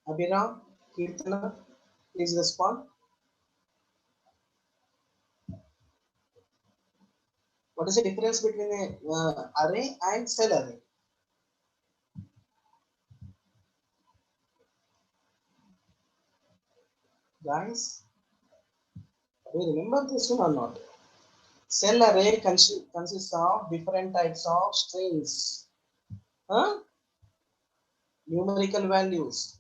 Abhiram, Kirtana, please respond. What is the difference between a array and cell array? Guys, do you remember this one or not? Cell array consists of different types of strings, huh? Numerical values.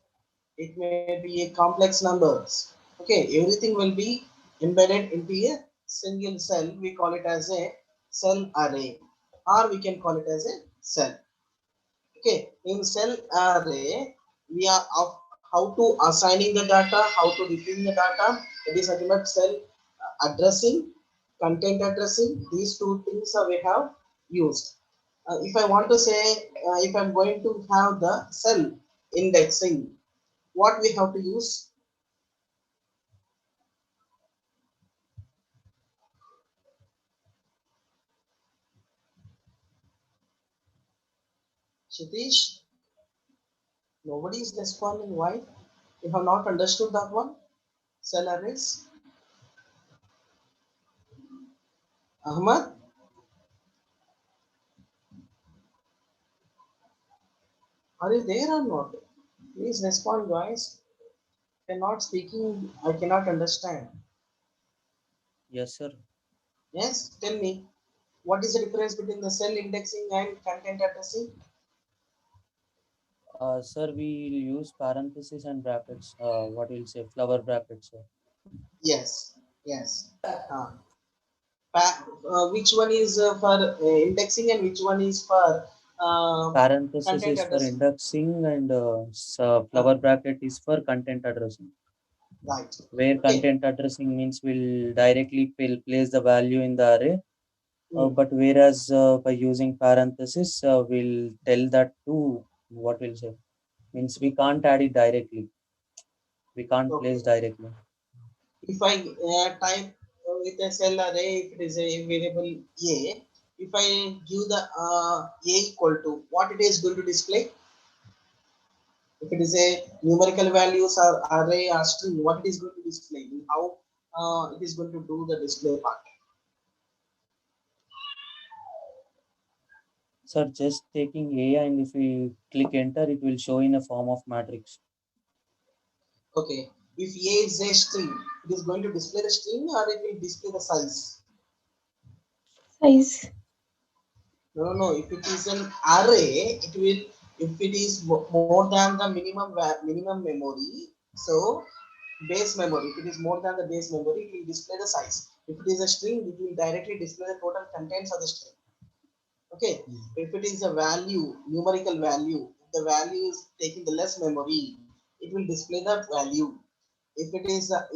It may be a complex numbers. Okay, everything will be embedded into a single cell. We call it as a cell array, or we can call it as a cell. Okay, in cell array, we are of how to assigning the data, how to retrieving the data. It is nothing but cell addressing, content addressing. These two things we have used. If I want to say, if I'm going to have the cell indexing, what we have to use? Shitish, nobody is responding. Why? You have not understood that one? Cell arrays. Ahmad, are you there or not? Please respond, guys. You're not speaking. I cannot understand. Yes, sir. Yes, tell me. What is the difference between the cell indexing and content addressing? Sir, we use parentheses and brackets. What we'll say, flower brackets, sir. Yes, yes. Uh, which one is for indexing and which one is for Parenthesis content is for addressing? indexing and Uh, flower bracket is for content addressing. right. Where Okay. content addressing means we'll directly place the value in the array. Hmm. But whereas by using parenthesis, we'll tell that to what we'll say means we can't add it directly. We can't place Okay. directly. If I type with a cell array, if it is a variable a, if I give the a equal to what it is going to display, if it is a numerical values or array or string, what it is going to display, how it is going to do the display part. Sir, just taking A and if we click enter, it will show in a form of matrix. Okay, if a is a string, it is going to display the string or it will display the size. Size. No, no, no. If it is an array, it will. If it is more than the minimum memory, so base memory. If it is more than the base memory, it will display the size. If it is a string, it will directly display the total contents of the string. Okay. Mm. If it is a value, numerical value, if the value is taking the less memory, it will display that value. If it is a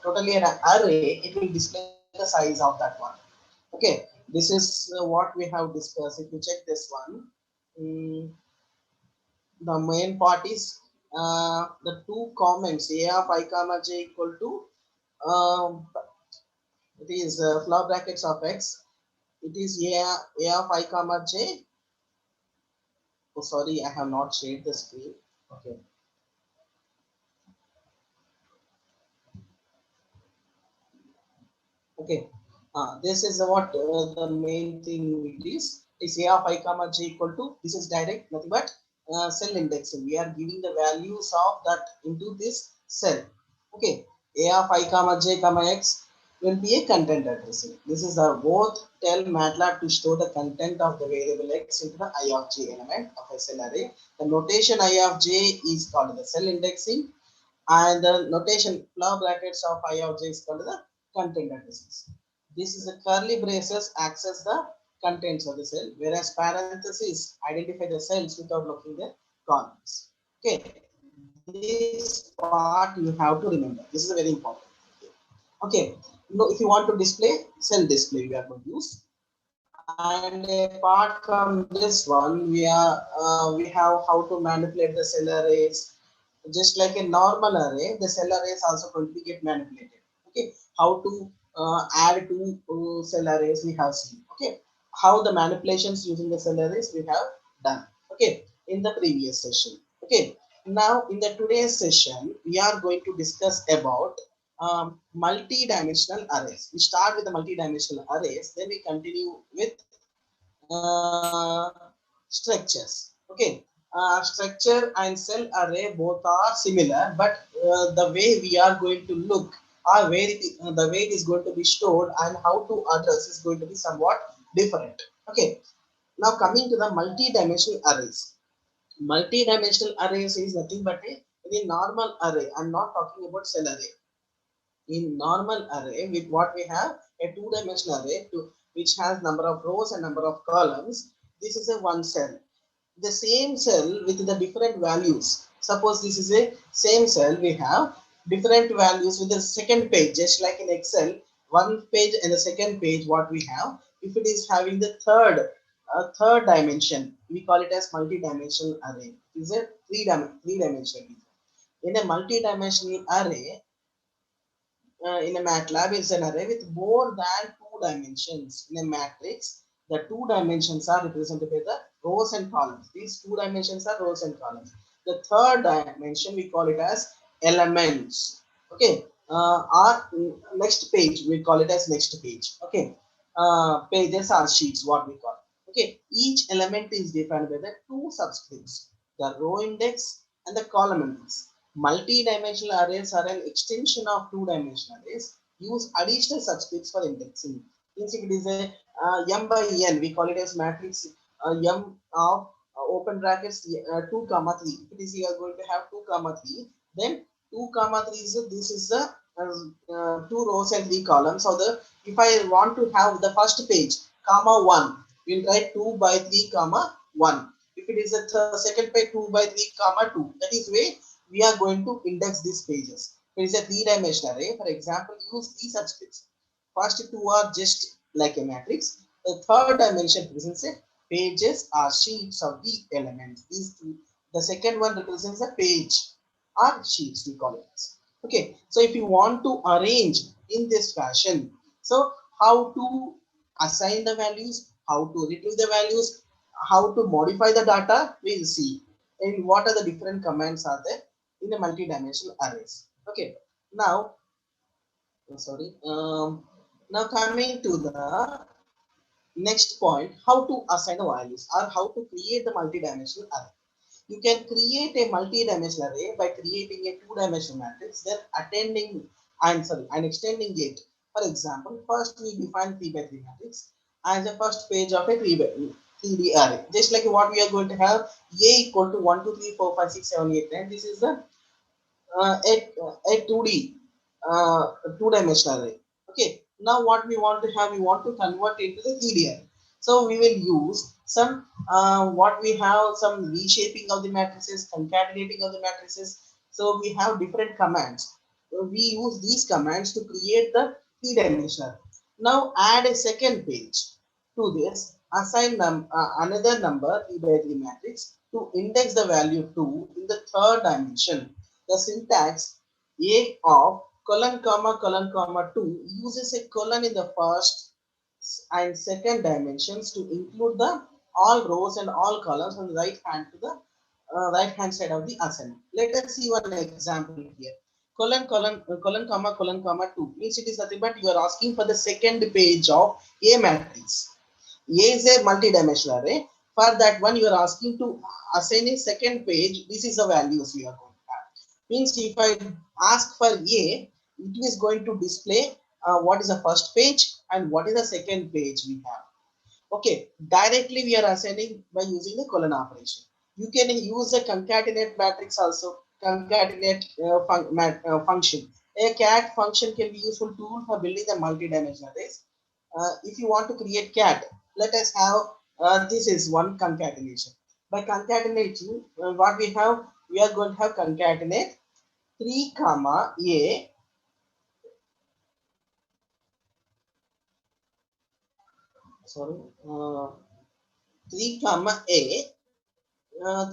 totally an array, it will display the size of that one. Okay, this is what we have discussed. If you check this one, mm, the main part is the two comments a of I comma j equal to um, it is flower brackets of x. It is a of I comma j. Oh, sorry, I have not shared the screen. Okay, okay. This is what the main thing it is a of I comma j equal to, this is direct nothing but cell indexing. We are giving the values of that into this cell. Okay, a of I comma j comma x will be a content addressing. This is the both tell MATLAB to store the content of the variable x into the I of j element of a cell array. The notation I of j is called the cell indexing, and the notation flower brackets of I of j is called the content addresses. This is a curly braces access the contents of the cell, whereas parentheses identify the cells without looking the columns. Okay, this part you have to remember. This is very important. Okay, now if you want to display cell display, we are going to use. And apart from this one, we have how to manipulate the cell arrays. Just like a normal array, the cell array is also going to be get manipulated. Okay, how to add two cell arrays we have seen. Okay, how the manipulations using the cell arrays we have done. Okay, in the previous session. Okay, Now, in the today's session, we are going to discuss about multi-dimensional arrays. We start with the multi-dimensional arrays, then we continue with structures. Okay, structure and cell array both are similar, but the way we are going to look, or the way it is going to be stored and how to address is going to be somewhat different. Okay, now coming to the multi-dimensional arrays. Multi-dimensional arrays is nothing but a normal array. I'm not talking about cell array. In normal array, with what we have a two-dimensional array which has number of rows and number of columns. This is a one cell. The same cell with the different values. Suppose this is a same cell, we have different values with the second page, just like in Excel, one page and the second page what we have. If it is having the third dimension, we call it as multi-dimensional array. It is a three-dimensional. In a multi-dimensional array, in a MATLAB, it's an array with more than two dimensions. In a matrix, the two dimensions are represented by the rows and columns. These two dimensions are rows and columns. The third dimension, we call it as elements. Okay. Our next page, we call it as next page. Okay. Pages are sheets, what we call. Okay. Each element is defined by the two subscripts, the row index and the column index. Multi-dimensional arrays are an extension of two-dimensional arrays. Use additional subscripts for indexing. Since if it is a m by n, we call it as matrix m of open brackets 2 comma 3. If it is you are going to have 2 comma 3, then 2 comma 3 is this is the two rows and three columns. So the if I want to have the first page comma 1, we'll write 2 by 3 comma 1. If it is the second page 2 by 3 comma 2, that is way we are going to index these pages. It is a three-dimensional array. For example, use these subscripts. First two are just like a matrix. The third dimension represents a pages or sheets of the elements. These two. The second one represents a page or sheets, we call it. Okay. So if you want to arrange in this fashion, so how to assign the values, how to retrieve the values, how to modify the data, we'll see. And what are the different commands are there in the multi-dimensional arrays. Okay. Now, sorry. Now coming to the next point, how to assign the values or how to create the multi-dimensional array. You can create a multi-dimensional array by creating a two-dimensional matrix, then and extending it. For example, first we define 3 by 3 matrix as the first page of a 3 by 3D array. Just like what we are going to have A equal to 1, 2, 3, 4, 5, 6, 7, 8, 9. This is the a 2D two-dimensional array. Okay, now what we want to have, we want to convert it to the 3D array. So we will use some what we have, some reshaping of the matrices, concatenating of the matrices. So we have different commands. So we use these commands to create the three-dimensional. Now add a second page to this. Assign another number 3 by 3 matrix to index the value 2 in the third dimension. The syntax A of colon comma 2 uses a colon in the first and second dimensions to include the all rows and all columns on the right hand to the right hand side of the assignment. Let us see one example here. Colon comma 2 means it is nothing but you are asking for the second page of A matrix. A is a multi-dimensional array. For that one, you are asking to assign a second page. This is the values we are going to have. Means if I ask for A, it is going to display what is the first page and what is the second page we have. Okay, directly we are assigning by using the colon operation. You can use a concatenate matrix also, concatenate function. A cat function can be useful tool for building the multi-dimensional arrays. If you want to create cat, let us have this is one concatenation. By concatenating, what we are going to have concatenate 3 comma A, sorry, 3 comma A,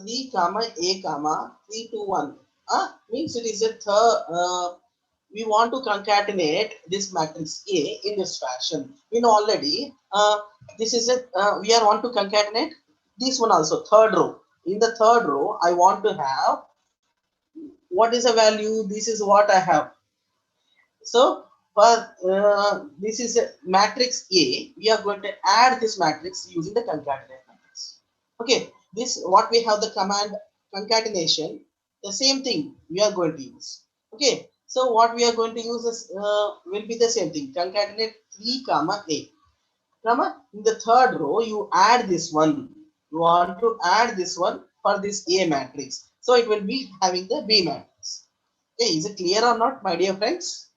3 comma A comma 3 to 1. Means it is a third. We want to concatenate this matrix A in this fashion. We know already. This is a we are want to concatenate this one also third row. In the third row, I want to have what is the value? This is what I have. So for this is a matrix A, we are going to add this matrix using the concatenate matrix. Okay, this what we have the command concatenation, the same thing we are going to use. Okay, so what we are going to use is will be the same thing, concatenate 3 comma A comma. In the third row you add this one, you want to add this one for this A matrix, so it will be having the B matrix. Okay, is it clear or not, my dear friends?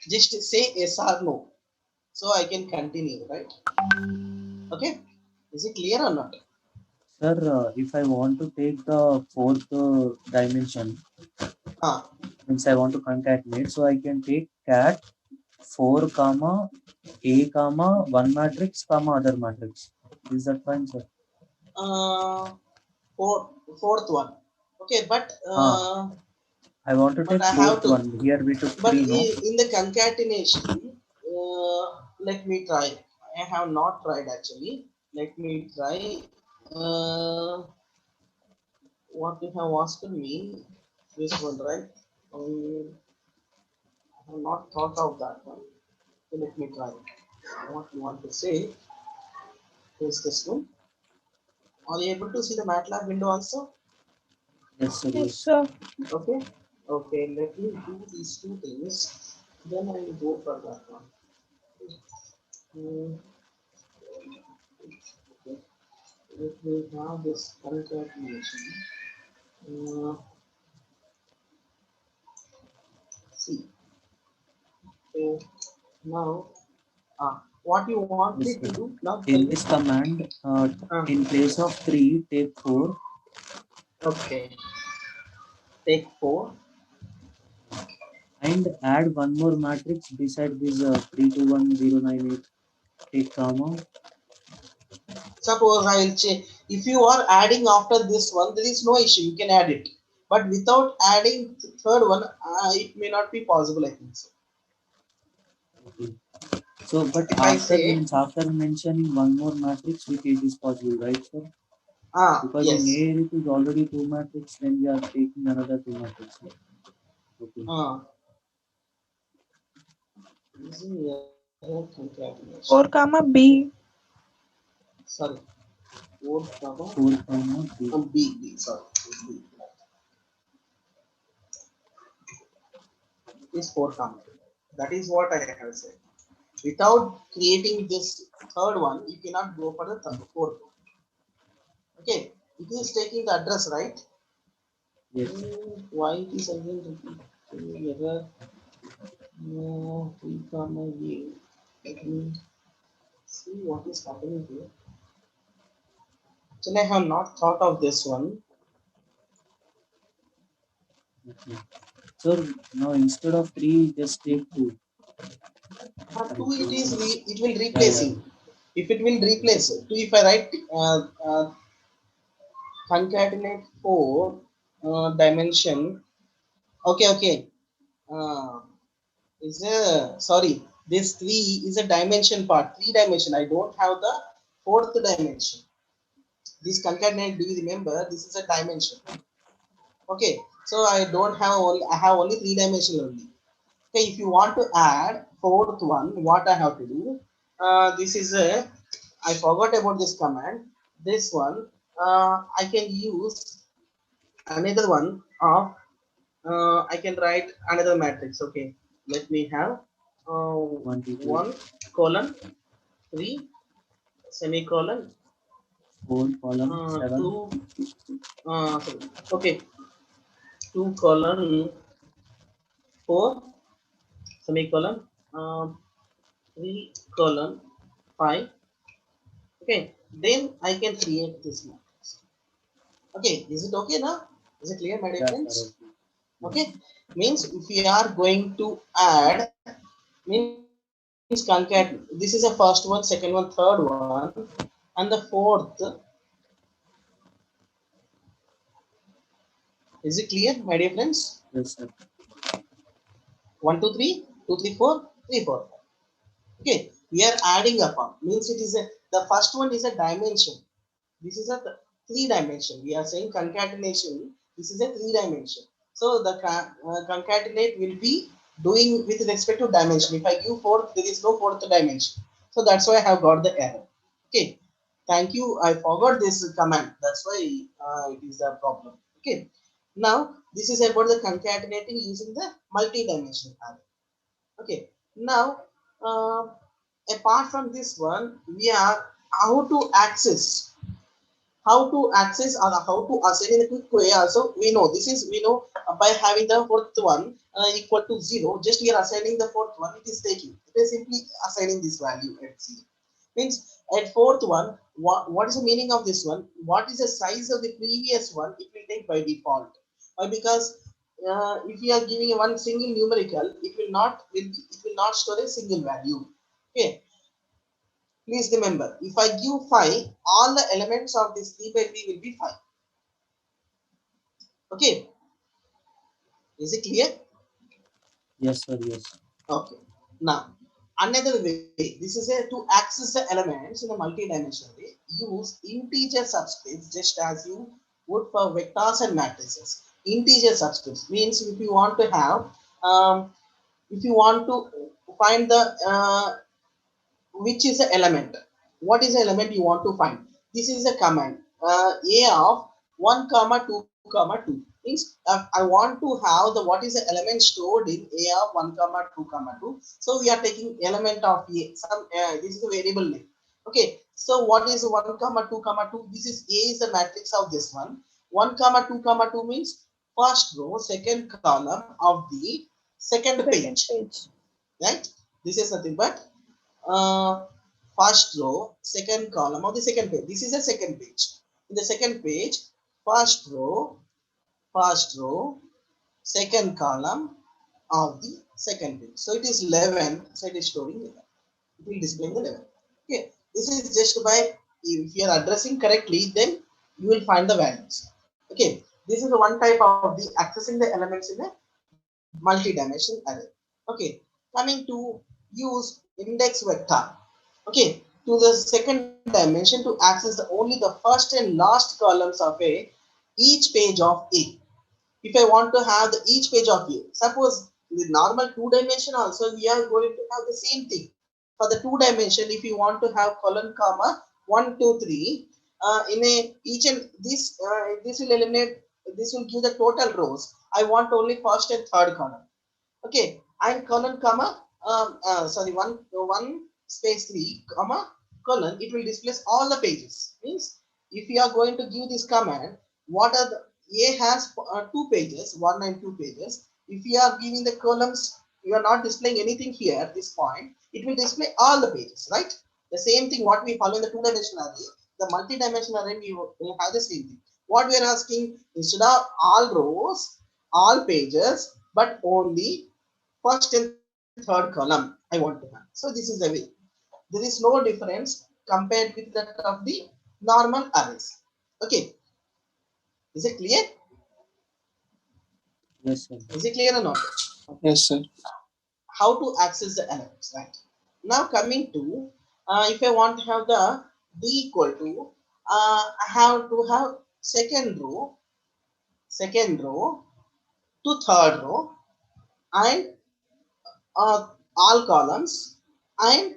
Just say yes or no, so I can continue, right? Okay, is it clear or not? Sir, if I want to take the fourth dimension, Ah, means I want to concatenate, so I can take cat 4 comma A comma 1 matrix comma other matrix. Is that fine, sir? uh, fourth one. Okay, Ah, I want to but take I have fourth to. one. Here we took But 3, no? in the concatenation, let me try. I have not tried actually. Let me try. What you have asked me, this one, right? I have not thought of that one. So let me try. What you want to say is this one. Are you able to see the MATLAB window also? Yes, sir, Yes, yes. sir. Okay. Okay, let me do these two things. Then I will go for that one. Hmm, okay. Let me have this concatenation. Uh, see. So now, what you want me Yes, to sir. do now? Tell In me. this command, Uh, in place of 3, take 4 okay. Take four. and add one more matrix beside this 321098. Take comma. Suppose I will change. If you are adding after this one, there is no issue. You can add it. But without adding the third one, it may not be possible. I think so. Okay. So, but If I say, after mentioning one more matrix, which it is possible, right, sir? Because in yes. A it is already 2 matrix, then we are taking another 2 matrix. Okay. Using error concatenation. 4 comma B. Sorry. 4 comma 4 comma B. B. Sorry. B. Is 4 comma. That is what I have said. Without creating this third one, you cannot go for the fourth one. Okay. It is taking the address, right? Yes. Why it is again repeating error? No, 3 comma A. Let me see what is happening here. Actually, I have not thought of this one. Okay. So now instead of 3, just take 2. Two it is it will Yeah, yeah. replacing. If it will replace two, if I write concatenate 4 dimension. Okay, okay. Uh, is a sorry. This 3 is a dimension part. 3 dimension. I don't have the fourth dimension. This concatenate. Do you remember? This is a dimension. Okay. So I don't have only. I have only 3 dimension only. Okay, if you want to add fourth one, what I have to do? This is a, I forgot about this command. This one, I can use another one of, I can write another matrix. Okay, let me have 1, 2, 3, 1 colon 3 semicolon 4, column 7. 2, sorry. Okay, 2 colon 4 semicolon 3 colon 5. Okay, then I can create this matrix. Okay, is it okay now? Is it clear, my dear Yeah, sir. friends? Okay. Okay, means if we are going to add, means concat. This is a first one, second one, third one, and the fourth. Is it clear, my dear friends? Yes, sir. 1, 2, 3, 2, 3, 4, 3, 4. Okay, we are adding up. Means it is a, the first one is a dimension. This is a three dimension. We are saying concatenation. This is a three dimension. So the concatenate will be doing with respect to dimension. If I give fourth, there is no fourth dimension. So that's why I have got the error. Okay. Thank you. I forgot this command. That's why it is a problem. Okay. Now this is about the concatenating using the multi-dimensional array. Okay. Now apart from this one, we are how to access or how to assign in a quick way. Also we know this is we know by having the fourth one equal to 0, just we are assigning the fourth one, it is taking, it is simply assigning this value at 0. Means at fourth one, what is the meaning of this one, what is the size of the previous one, it will take by default. Why? Because if you are giving a one single numerical, it will not store a single value. Okay. Please remember, if I give 5, all the elements of this 3 by 3 will be 5. Okay, is it clear? Yes, sir. Yes. Okay. Now, another way, this is a to access the elements in a multi-dimensional way, use integer subscripts just as you would for vectors and matrices. Integer subscripts means if you want to find the which is the element, what is the element you want to find, this is a command a of 1 comma 2 comma 2 means I want to have the what is the element stored in a of 1 comma 2 comma 2. So we are taking element of a, some this is a variable name. Okay, so what is 1 comma 2 comma 2, this is a is the matrix of this one. 1 comma 2 comma 2 means first row second column of the second page, right? This is nothing but uh, first row, second column of the second page. This is a second page. In the second page, first row, second column of the second page. So it is 11. So it is storing 11. It will display the 11. Okay. This is just by, if you are addressing correctly, then you will find the values. Okay. This is the one type of the accessing the elements in a multi-dimensional array. Okay. Coming to use index vector. Okay, to the second dimension to access only the first and last columns of each page of A. If I want to have each page of A, suppose with normal two dimension also we are going to have the same thing. For the two dimension, if you want to have column comma 1 2 3 in a each and this will eliminate, this will give the total rows. I want only first and third column. Okay, and colon comma sorry, one space 3 comma colon, it will displace all the pages. Means if you are going to give this command, what are the A has two pages, 1 and 2 pages. If you are giving the columns, you are not displaying anything here at this point, it will display all the pages, right? The same thing what we follow in the two-dimensional array, the multi-dimensional array we will have the same thing. What we are asking, instead of all rows, all pages, but only first and third column I want to have. So this is the way. There is no difference compared with that of the normal arrays. Okay, is it clear? Yes, sir. Is it clear or not? Yes, sir. How to access the elements, right? Now coming to if I want to have the d equal to I have to have second row to third row and all columns and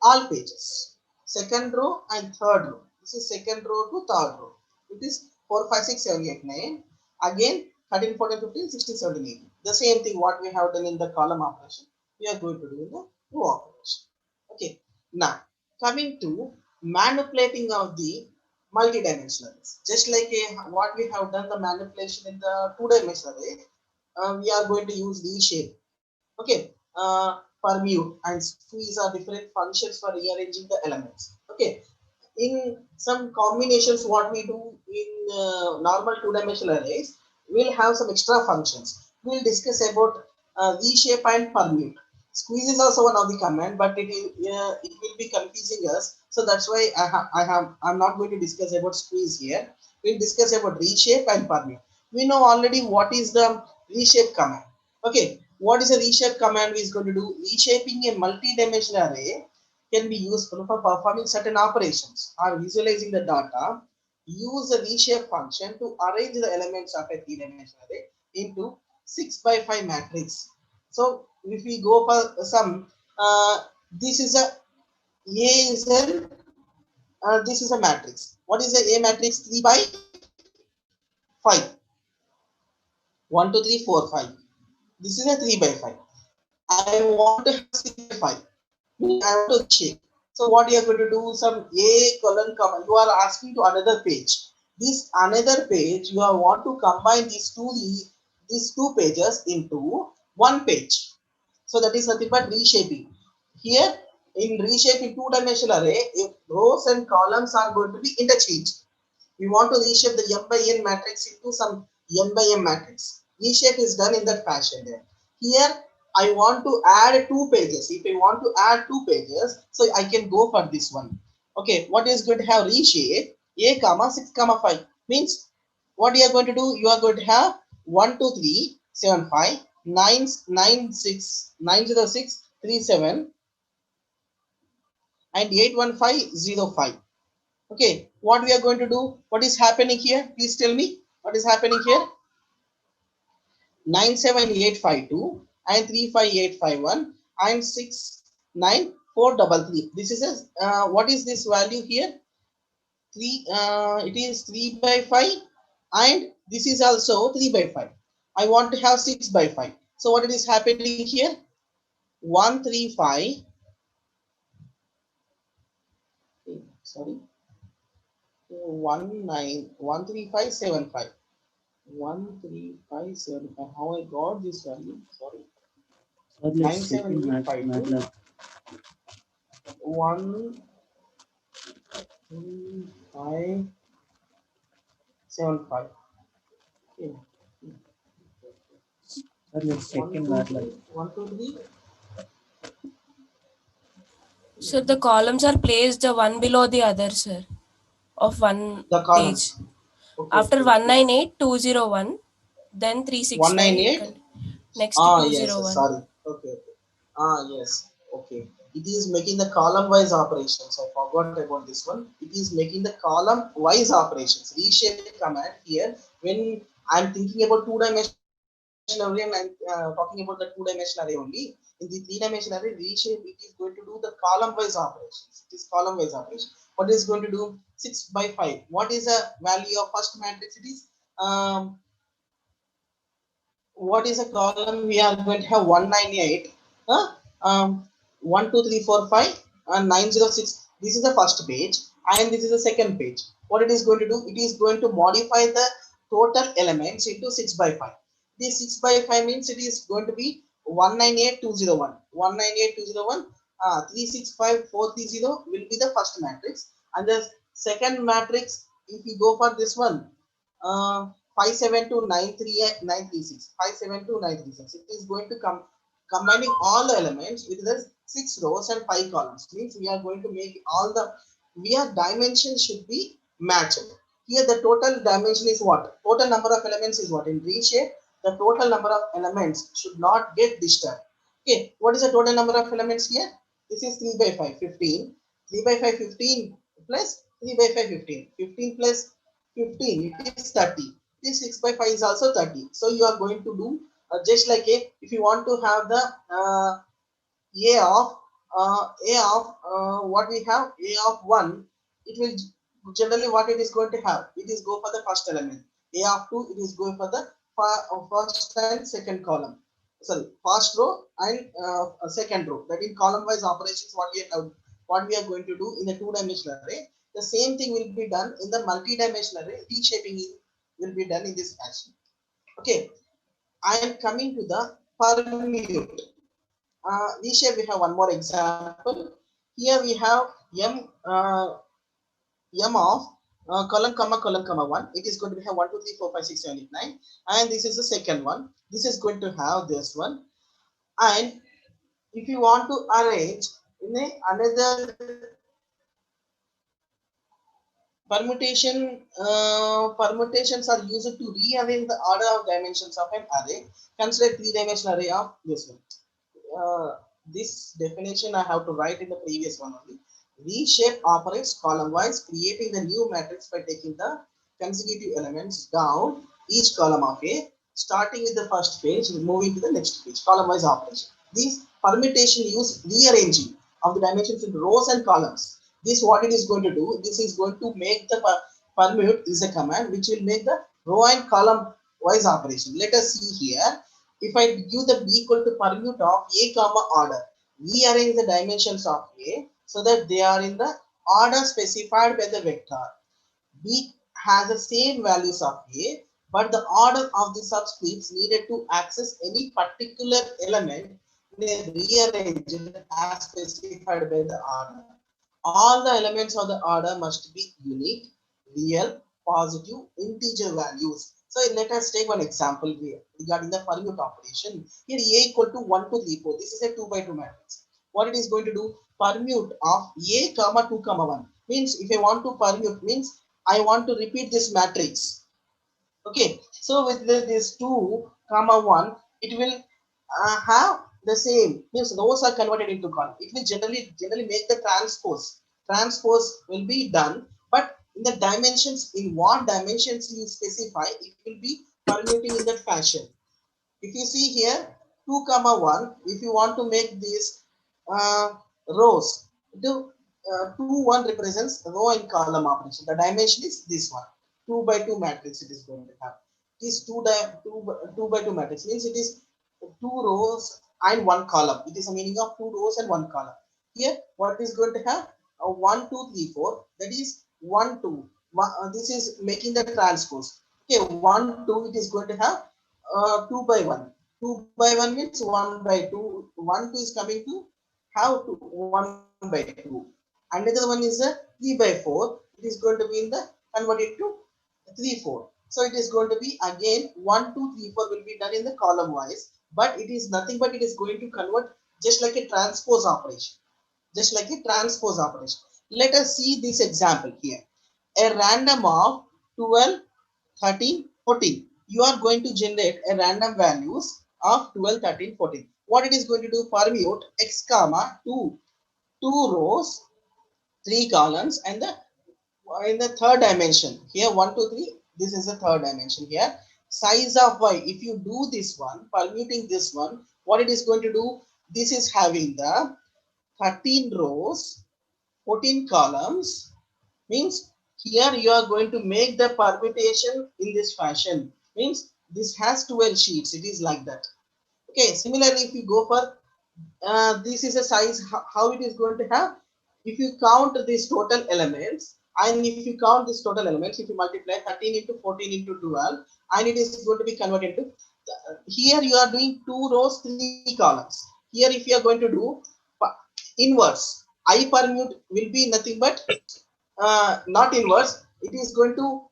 all pages. Second row and third row. This is second row to third row. It is 4, 5, 6, 7, 8, 9. Again 13, 14, 15, 16, 17, 18. The same thing what we have done in the column operation, we are going to do in the row operation. Okay. Now coming to manipulating of the multi-dimensionals. Just like what we have done the manipulation in the two-dimensional array, we are going to use the shape. Okay, permute and squeeze are different functions for rearranging the elements. Okay, in some combinations what we do in normal two-dimensional arrays, we'll have some extra functions. We'll discuss about reshape and permute. Squeeze is also one of the command, but it will be confusing us. So that's why I'm not going to discuss about squeeze here. We'll discuss about reshape and permute. We know already what is the reshape command. Okay, what is a reshape command is going to do? Reshaping a multi-dimensional array can be useful for performing certain operations or visualizing the data use the reshape function to arrange the elements of a three-dimensional array into 6 by 5 matrix. So if we go for some, this is a is an this is a matrix. What is the A matrix? 3 by 5. 1, 2, 3, 4, 5. This is a 3 by 5. I want to have 6 by 5. I want to reshape. So what you are going to do? Some A colon comma. You are asking to another page. This another page you are want to combine these two pages into one page. So that is nothing but reshaping. Here in reshaping two-dimensional array, if rows and columns are going to be interchanged, we want to reshape the m by n matrix into some m by m matrix. Reshape is done in that fashion there. Here I want to add two pages. If I want to add two pages, so I can go for this one. Okay, what is going to have reshape? A comma 6 comma 5 means what you are going to do? You are going to have 1 2 3 7 5 9 9 6 9 0 6 3 7 and 81505. Okay, what we are going to do? What is happening here? Please tell me what is happening here. 97852 and 35851 and 69433. This is a what is this value here? 3. It is 3 by 5 and this is also 3 by 5. I want to have 6 by 5. So what it is happening here? 135. Sorry. 13575. 13575. How I got this value? Sorry. Sir, let's check in 97852 MATLAB. 13575. Okay. Sir, let's check in 1, 2, MATLAB. 3. 1, 2, 3. So the columns are placed one below the other, sir, of one The page. columns. Okay, After okay. 198201, then 369, 198. next Ah, yes, 201. sorry. Okay, okay. Ah, yes. Okay. It is making the column wise operations. I forgot about this one. It is making the column wise operations. Reshape command here. When I'm thinking about two-dimensional array and I'm talking about the two-dimensional array only. In the three-dimensional array, reshape it is going to do the column wise operations. It is column wise operation. What is going to do? 6 by 5. What is the value of first matrix? It is what is a column? We are going to have 198, 1 2 3 4 5 and 906. This is the first page and this is the second page. What it is going to do? It is going to modify the total elements into 6 by 5. This 6 by 5 means it is going to be 198201. 198201, 365430 will be the first matrix, and the second matrix, if you go for this one, 5729336. 5729336. It is going to come combining all the elements with the 6 rows and 5 columns. Means we are going to make all the dimensions should be matched. Here the total dimension is what? Total number of elements is what? In reshape, the total number of elements should not get disturbed. Okay, what is the total number of elements here? This is 3 by 5, 15. 3 by 5, 15 plus 3 by 5, 15. 15 plus 15, it is 30. This 6 by 5 is also 30. So you are going to do just like if you want to have the what we have, a of 1, it will generally what it is going to have, it is go for the first element. A of 2, it is going for the first and second column, sorry, first row and second row. That in column wise operations, what we are going to do in the two-dimensional array. The same thing will be done in the multi-dimensional array. Reshaping will be done in this fashion. Okay, I am coming to the permute. Reshape, we have one more example. Here we have m of column comma 1. It is going to have 1 2 3 4 5 6 7 8 9, and this is the second one. This is going to have this one. And if you want to arrange in another permutations are used to rearrange the order of dimensions of an array. Consider three-dimensional array of this one. This definition I have to write in the previous one only. Reshape operates column wise, creating the new matrix by taking the consecutive elements down each column of A, starting with the first page, moving to the next page. Column wise operation. These permutation use rearranging of the dimensions in rows and columns. This what it is going to do. This is going to make the permute is a command which will make the row and column wise operation. Let us see here. If I give the B equal to permute of A comma order, rearrange the dimensions of A so that they are in the order specified by the vector. B has the same values of A, but the order of the subscripts needed to access any particular element in a rearranged as specified by the order. All the elements of the order must be unique, real, positive, integer values. So let us take one example here regarding the permute operation. Here A equal to 1, 2, 3, 4. This is a 2 by 2 matrix. What it is going to do? Permute of A comma 2 comma 1. Means if I want to permute means I want to repeat this matrix. Okay, so with this 2 comma 1, it will have the same, means those are converted into column. It will generally make the transpose will be done, but in the dimensions, in what dimensions you specify, it will be permuting in that fashion. If you see here 2 comma 1, if you want to make these uh, rows, the 2 1 represents row and column operation. The dimension is this one, 2 by 2 matrix it is going to have. It is 2 by 2 matrix, means it is 2 rows and 1 column. It is a meaning of 2 rows and 1 column. Here what is going to have a 1 2 3 4, that is 1 2 this is making the transpose. Okay, 1 2 it is going to have 2 by 1. 2 by 1 means 1 by 2. 1 2 is coming to have 1 by 2. Another one is a 3 by 4. It is going to be in the converted to 3 4. So it is going to be again 1 2 3 4 will be done in the column wise, but it is nothing but it is going to convert just like a transpose operation. Just like a transpose operation. Let us see this example here. A random of 12, 13, 14. You are going to generate a random values of 12, 13, 14. What it is going to do? Permute x comma 2, 2 rows, 3 columns, and the in the third dimension. Here 1, 2, 3. This is the third dimension here. Size of y. If you do this one, permuting this one, what it is going to do? This is having the 13 rows, 14 columns, means here you are going to make the permutation in this fashion, means this has 12 sheets, it is like that. Okay, similarly if you go for this is a size, how it is going to have, if you count these total elements, and if you count these total elements, if you multiply 13 into 14 into 12, and it is going to be converted into here you are doing 2 rows 3 columns. Here if you are going to do inverse, I permute will be nothing but not inverse, it is going to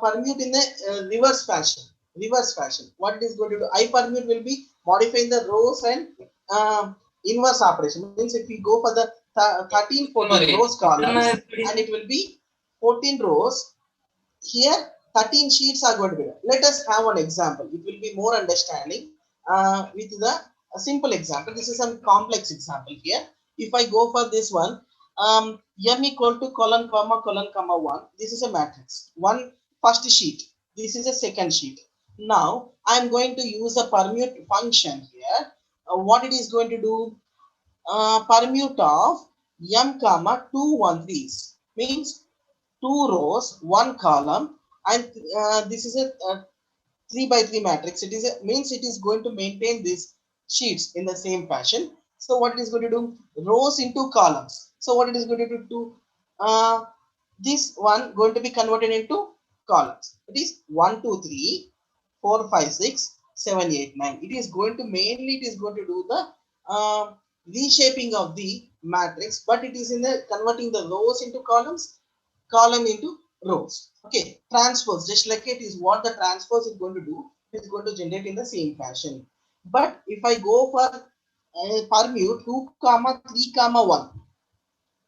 permute in a reverse fashion. Reverse fashion, what it is going to do, I permute will be modifying the rows and inverse operation. Means if we go for the 13 14 rows columns, and it will be 14 rows. Here 13 sheets are going to be done. Let us have one example, it will be more understanding with the a simple example. This is some complex example here. If I go for this one, m equal to colon comma 1, this is a matrix, one first sheet, this is a second sheet. Now I'm going to use a permute function here. What it is going to do, permute of m comma 2 1 3s, means 2 rows 1 column, and this is a 3 by 3 matrix. It is a, means it is going to maintain these sheets in the same fashion. So what it is going to do, rows into columns. So what it is going to do, uh, this one going to be converted into columns. It is 1 2 3 4 5 6 7 8 9. It is going to mainly, it is going to do the reshaping of the matrix, but it is in the converting the rows into columns, column into rows. Okay, transpose, just like it is what the transpose is going to do, it is going to generate in the same fashion. But if I go for permute 2 comma 3 comma 1,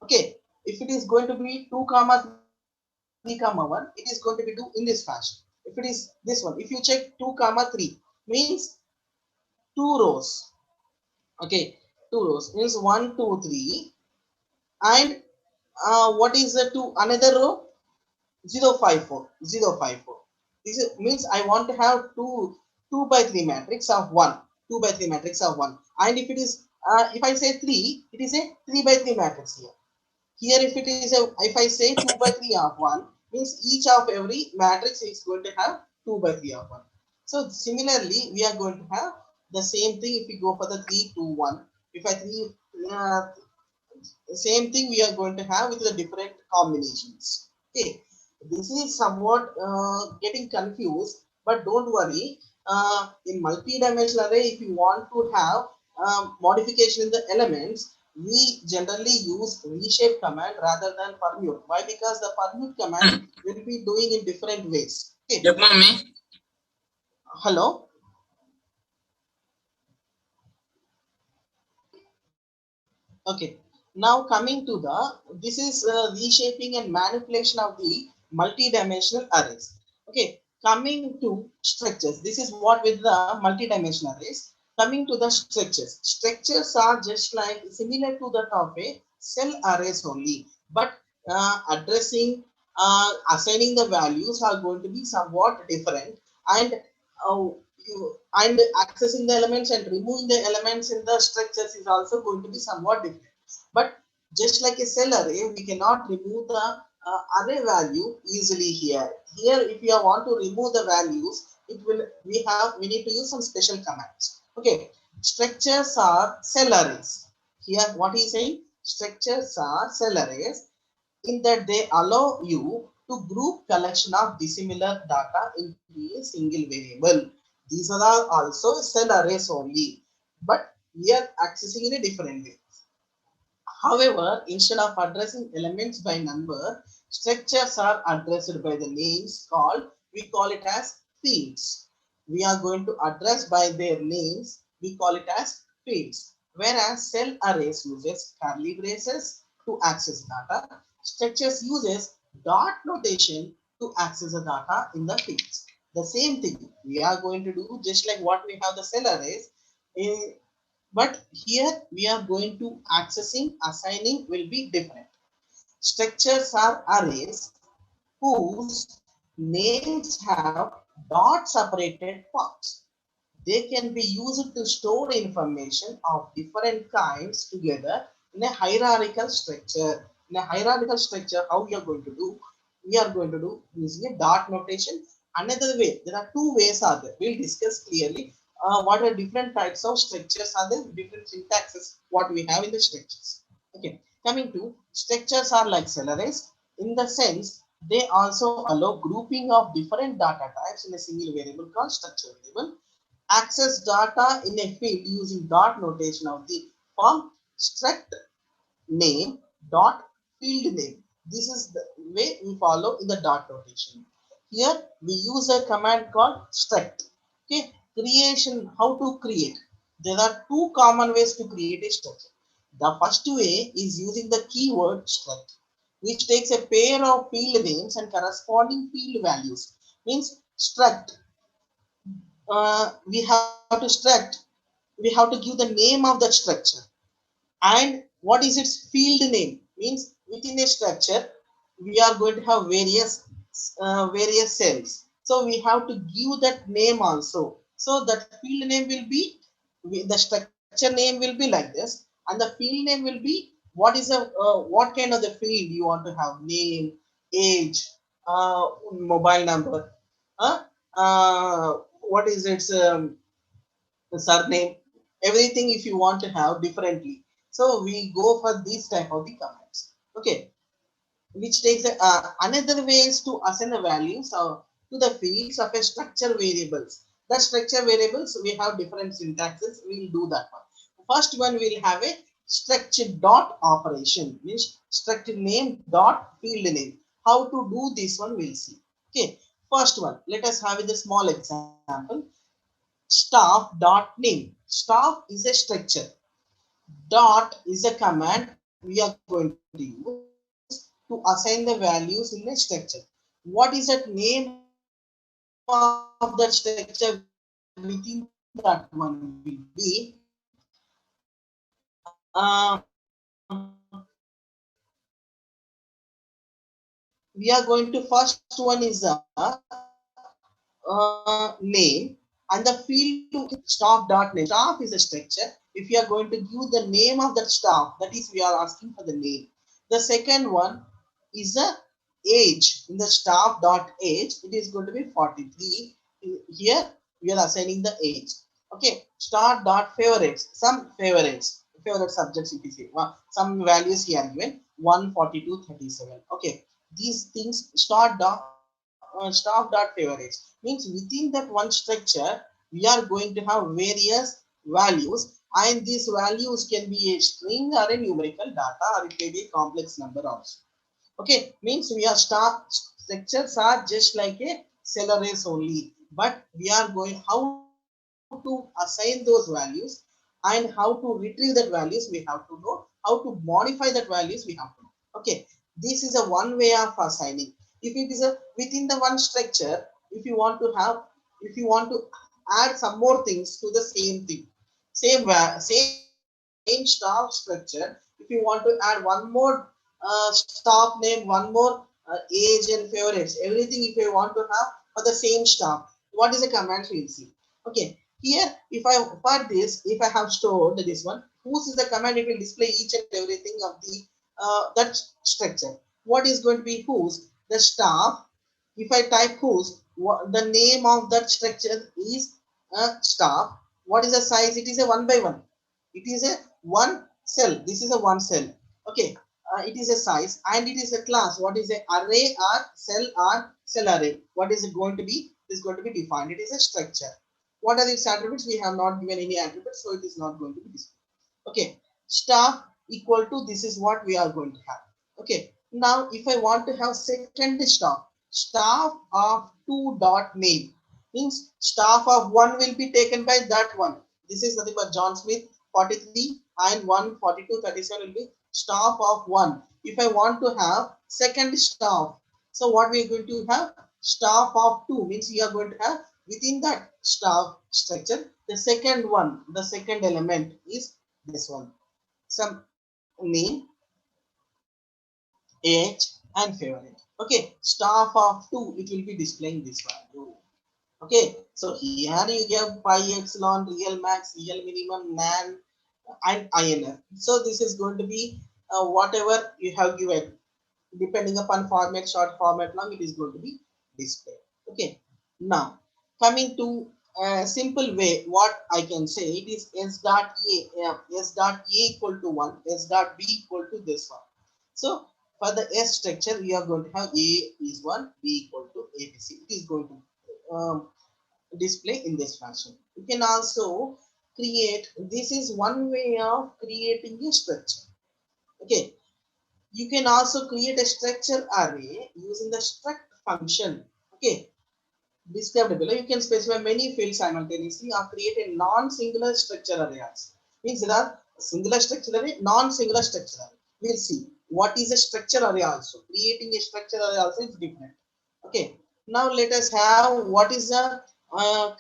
okay, if it is going to be 2 comma 3 comma 1, it is going to be do in this fashion. If it is this one, if you check 2 comma 3 means 2 rows. Okay, 2 rows means 1 2 3, and what is the to another row? 054, 054. This means I want to have 2 by 3 matrix of 1, 2 by 3 matrix of 1. And if it is, if I say 3, it is a 3 by 3 matrix here. Here, if it is a, if I say 2 by 3 of 1, means each of every matrix is going to have 2 by 3 of 1. So similarly, we are going to have the same thing if we go for the 3, 2, 1. If I 3, same thing we are going to have with the different combinations. Okay, this is somewhat getting confused, but don't worry. In multi-dimensional array, if you want to have modification in the elements, we generally use reshape command rather than permute. Why? Because the permute command will be doing in different ways. Okay. Yep, mommy. Hello. Okay, now coming to the, this is reshaping and manipulation of the multi-dimensional arrays. Okay, coming to structures, this is what with the multi-dimensional arrays. Coming to the structures, structures are just like similar to that of a cell arrays only, but addressing, assigning the values are going to be somewhat different, and and accessing the elements and removing the elements in the structures is also going to be somewhat different. But just like a cell array, we cannot remove the array value easily here. Here, if you want to remove the values, it will, we need to use some special commands. Okay, structures are cell arrays. Here, what is saying? Structures are cell arrays in that they allow you to group collection of dissimilar data into a single variable. These are also cell arrays only, but we are accessing in a different way. However, instead of addressing elements by number, structures are addressed by the names called, we call it as fields. We are going to address by their names, we call it as fields. Whereas cell arrays uses curly braces to access data, structures uses dot notation to access the data in the fields. The same thing we are going to do just like what we have the cell arrays in, but here we are going to accessing, assigning will be different. Structures are arrays whose names have dot separated parts. They can be used to store information of different kinds together in a hierarchical structure. In a hierarchical structure, how we are going to do? We are going to do using a dot notation. Another way, there are two ways are there. We'll discuss clearly what are different types of structures are there, different syntaxes, what we have in the structures. Okay, coming to structures are like cell arrays in the sense they also allow grouping of different data types in a single variable called structure variable. Access data in a field using dot notation of the form struct name dot field name. This is the way we follow in the dot notation. Here we use a command called struct. Okay, creation, how to create. There are two common ways to create a structure. The first way is using the keyword struct, which takes a pair of field names and corresponding field values. Means struct, we have to struct, we have to give the name of that structure, and what is its field name, means within a structure we are going to have various cells, so we have to give that name also. So that field name will be, the structure name will be like this, and the field name will be what is a what kind of the field you want to have, name, age, mobile number, uh, what is its surname, everything if you want to have differently. So we go for these type of the comments. Okay, which takes another ways to assign the values to the fields of a structure variables. The structure variables we have different syntaxes. We will do that one. First one will have a structure dot operation, means structure name dot field name. How to do this one we'll see. Okay, first one. Let us have a small example. Staff dot name. Staff is a structure. Dot is a command we are going to use to assign the values in a structure. What is that name of that structure? Within that one will be we are going to first one is a name, and the field to staff dot name. Staff is a structure. If you are going to give the name of that staff, that is we are asking for the name. The second one is a age. In the staff dot age, it is going to be 43. Here we are assigning the age. Okay, start dot favorites. Some favorites, favorite subjects. If you see some values here given 142, 37. Okay, these things start dot staff dot favorites means within that one structure we are going to have various values, and these values can be a string or a numerical data, or it may be a complex number also. Okay, means we are star structures are just like a cell arrays only, but we are going how to assign those values and how to retrieve that values we have to know, how to modify that values we have to know. Okay, this is a one way of assigning. If it is a within the one structure, if you want to have, if you want to add some more things to the same thing, same staff structure, if you want to add one more staff name, one more age and favorites, everything if you want to have for the same staff, what is the command we'll see. Okay, here if I for this, if I have stored this one, whose is the command, it will display each and everything of the that structure. What is going to be whose? The staff. If I type whose, the name of that structure is staff. What is the size? It is a one by one. It is a one cell. This is a one cell. Okay. It is a size and it is a class. What is a array or cell array? What is it going to be? It is going to be defined. It is a structure. What are its attributes? We have not given any attributes, so it is not going to be displayed. Okay, staff equal to this is what we are going to have. Okay, now if I want to have second staff of 2 dot name means staff of 1 will be taken by that one. This is nothing but John Smith 43 and 142 37 will be staff of 1. If I want to have second staff, so what we are going to have, staff of 2 means we are going to have within that staff structure the second one, the second element is this one, some name, age and favorite. Okay, staff of 2, it will be displaying this value. Okay, so here you give pi epsilon, real max, real minimum, nan and INF. So this is going to be whatever you have given, depending upon format, short format, long, it is going to be displayed. Okay, now coming to a simple way, what I can say, it is s dot a equal to 1, s dot b equal to this one. So for the s structure we are going to have a is 1, b equal to abc. It is going to display in this fashion. You can also create, this is one way of creating a structure. Okay, you can also create a structure array using the struct function. Okay, described below. You can specify many fields simultaneously or create a non-singular structure array. Means there are singular structure array, non-singular structure array. We'll see what is a structure array also. Creating a structure array also is different. Okay. Now let us have what is the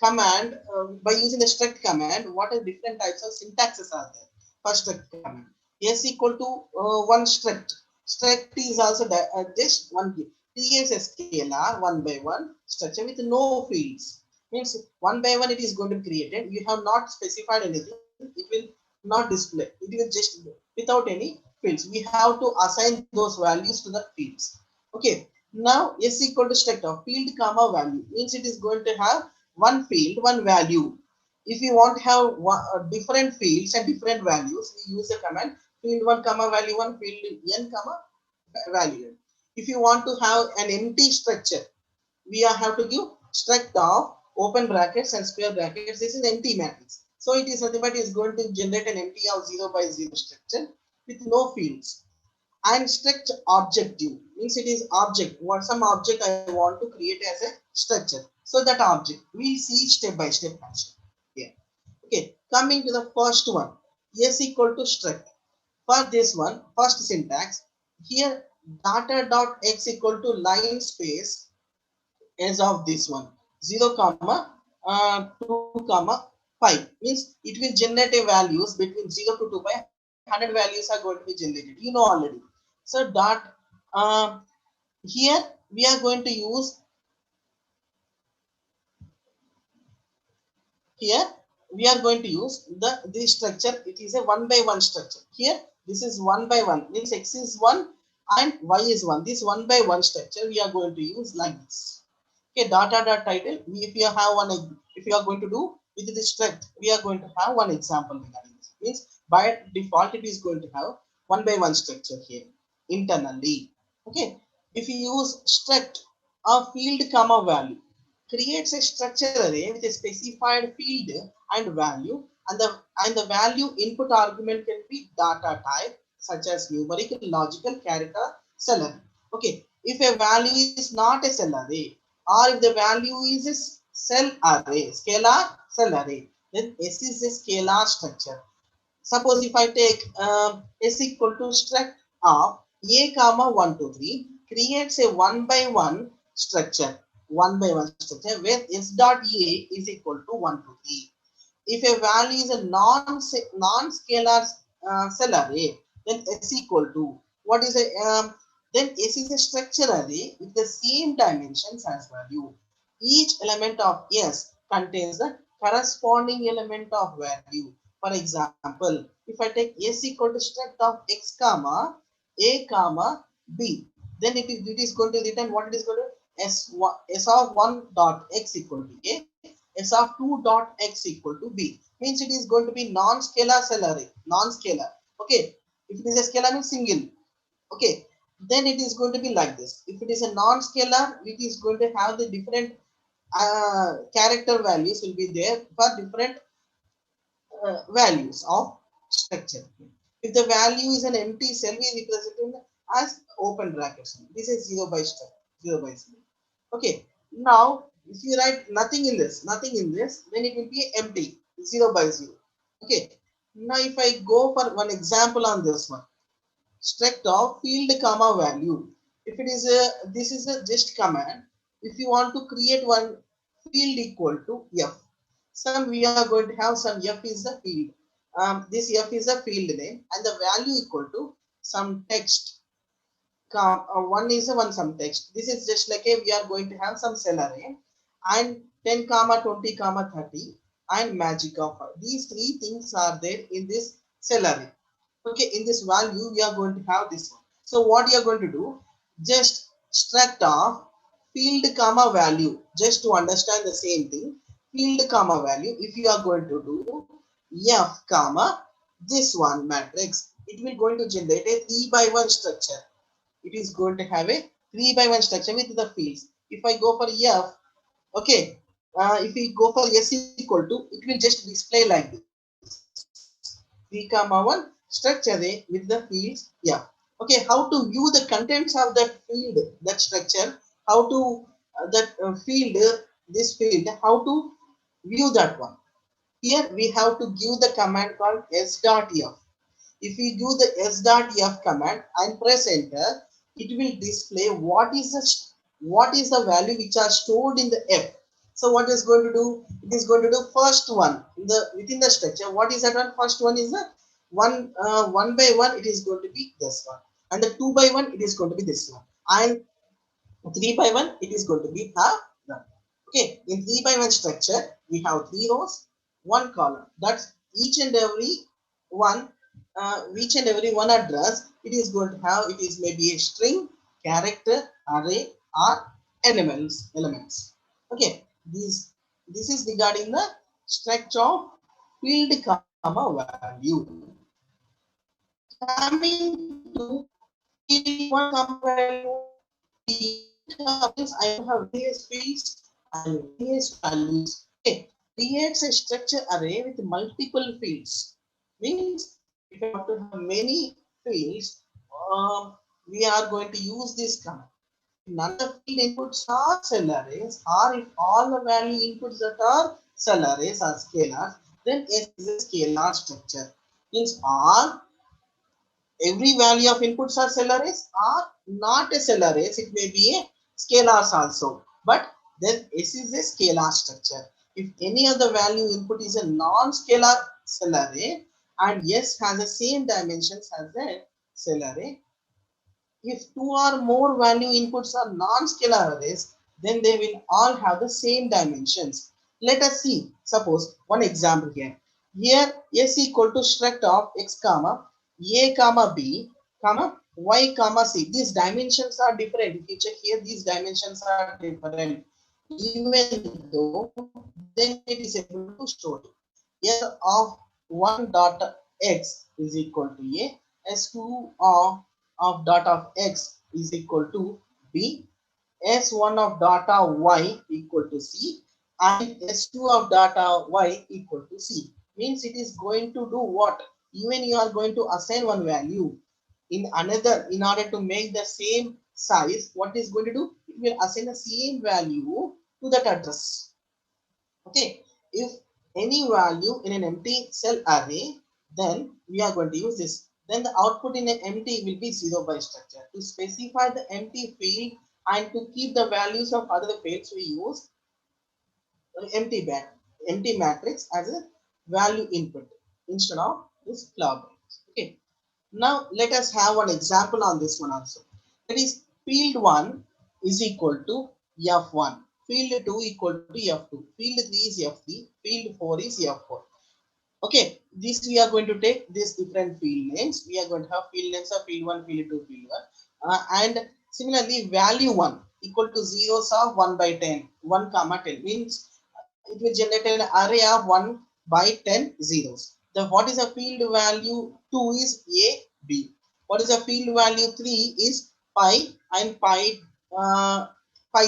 command by using the struct command. What are different types of syntaxes are there? First struct command. S equal to one struct. Struct is also just one key. Creates a scalar one by one structure with no fields. Means one by one it is going to be created. You have not specified anything. It will not display. It will just without any fields. We have to assign those values to the fields. Okay. Now s equal to struct of field comma value means it is going to have one field, one value. If you want to have different fields and different values, we use the command field 1 comma value 1, field n comma value. If you want to have an empty structure, we have to give struct of open brackets and square brackets. This is empty matrix. So it is nothing but is going to generate an empty of 0 by 0 structure with no fields. And struct objective means it is object, what some object I want to create as a structure. So that object we'll see step by step fashion. Yeah. Okay, coming to the first one, s equal to struct. For this one, first syntax here, data dot x equal to line space as of this one 0 comma 2 comma 5 means it will generate a values between 0 to 2 by 100 values are going to be generated, you know already. So dot uh, Here we are going to use, here we are going to use this structure. It is a 1 by 1 structure. Here this is 1 by 1, means x is 1 and y is 1. This 1 by 1 structure we are going to use like this. Okay, data dot title. If you have one, if you are going to do with this struct, we are going to have one example regarding this. Means by default it is going to have 1 by 1 structure here internally. Okay, if you use struct of field comma value, creates a structure array with a specified field and value, and the value input argument can be data type such as numerical, logical, character, cell array. Okay, if a value is not a cell array, or if the value is a cell array, scalar cell array, then S is a scalar structure. Suppose if I take S equal to struct of A comma 1 2 3, creates a 1 by 1 structure, 1 by 1 structure where S dot A is equal to 1 2 3. If a value is a non-scalar cell array, then S equal to what is a then S is a structure array with the same dimensions as value. Each element of S contains the corresponding element of value. For example, if I take S equal to struct of x comma a comma b, then it is going to return what it is going to s of 1 dot x equal to a, s of 2 dot x equal to b. Means it is going to be non-scalar cell array, non-scalar. Okay, if it is a scalar means single. Okay, then it is going to be like this. If it is a non-scalar, it is going to have the different character values will be there for different values of structure. If the value is an empty cell, we represent it as open brackets. This is 0 by struct, 0 by 0. Okay, now if you write nothing in this, then it will be empty, 0 by 0. Okay, now if I go for one example on this one, struct of field comma value. If it is a, this is a just command. If you want to create one field equal to f, some we are going to have some f is the field. This f is a field name and the value equal to some text. One is a one some text. This is just like a we are going to have some cell array and 10 comma 20 comma 30 and magic of these three things are there in this cell array. Okay, in this value we are going to have this one. So what you are going to do, just struct of field comma value, just to understand the same thing, field comma value. If you are going to do f comma this one matrix, it will going to generate a 3 by 1 structure. It is going to have a 3 by 1 structure with the fields. If I go for f, okay, if we go for s equal to, it will just display like this, 3 comma 1 structure array with the fields f. Okay, how to view the contents of that field, that structure, how to that field, this field, how to view that one. Here we have to give the command called s dot f. If we do the s dot f command and press enter, it will display what is the value which are stored in the f. So what is going to do? It is going to do first one in the within the structure. What is that one? First one is the one by one. It is going to be this one, and the 2 by 1 it is going to be this one, and 3 by 1 it is going to be that. Okay, in 3 by 1 structure we have 3 rows, 1 column. That's each and every one, each and every one address it is going to have, it is maybe a string, character, array, or elements. Okay, this is regarding the structure of field comma value. Coming to field one comma value, I have various fields and various values. Okay, creates a structure array with multiple fields. Means if you want to have many fields, we are going to use this command. None of the field inputs are cell arrays, or if all the value inputs that are cell arrays are scalars, then S is a scalar structure. Means all every value of inputs are cell arrays or not a cell arrays, it may be a scalars also, but then S is a scalar structure. If any of the value input is a non-scalar cell array and S has the same dimensions as the cell array, If two or more value inputs are non-scalar arrays, then they will all have the same dimensions. Let us see, suppose one example here. Here S equal to struct of x comma a comma b comma y comma c. These dimensions are different. If you check here, these dimensions are different. Even though then it is able to show you S of 1 dot x is equal to a, S2 of dot of x is equal to b, S1 of data y equal to c, and S2 of data y equal to c. Means it is going to do what? Even you are going to assign one value in another, in order to make the same size, what is going to do? It will assign the same value to that address. Okay, if any value in an empty cell array, then we are going to use this. Then the output in an empty will be 0 by structure. To specify the empty field and to keep the values of other fields, we use empty matrix as a value input instead of this flower. Okay. Now let us have one example on this one also. That is, field 1 is equal to F1, field 2 equal to F2, field 3 is F3, field 4 is F4. Okay, this we are going to take these different field names. We are going to have field names of field 1, field 2, field 1. And similarly, value 1 equal to zeros of 1 by 10, 1 comma 10 means it will generate an array of 1 by 10 zeros. The what is a field value 2 is a, b. What is a field value 3 is pi, and pi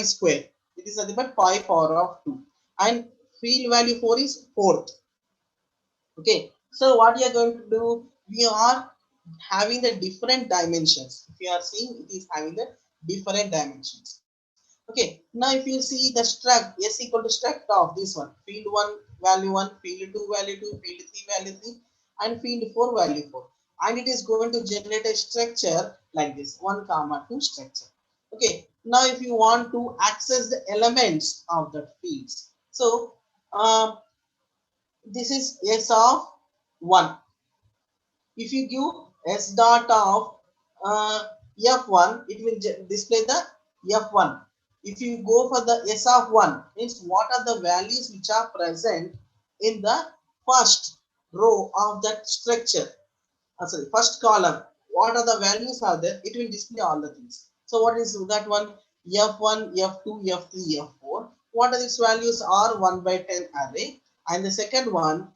square. It is nothing but pi power of 2. And field value 4 is fourth. Okay, so what we are going to do, we are having the different dimensions. If you are seeing, it is having the different dimensions. Okay, now if you see the struct S equal to struct of this one, field 1 value 1, field 2 value 2, field 3 value 3, and field 4 value 4, and it is going to generate a structure like this 1 comma 2 structure. Okay, now if you want to access the elements of the fields, so this is S of 1. If you give S dot of F1, it will display the F1. If you go for the S of 1, means what are the values which are present in the first row of that structure. Sorry, first column. What are the values are there? It will display all the things. So what is that one? F1, F2, F3, F4. What are these values are 1 by 10 array. And the second one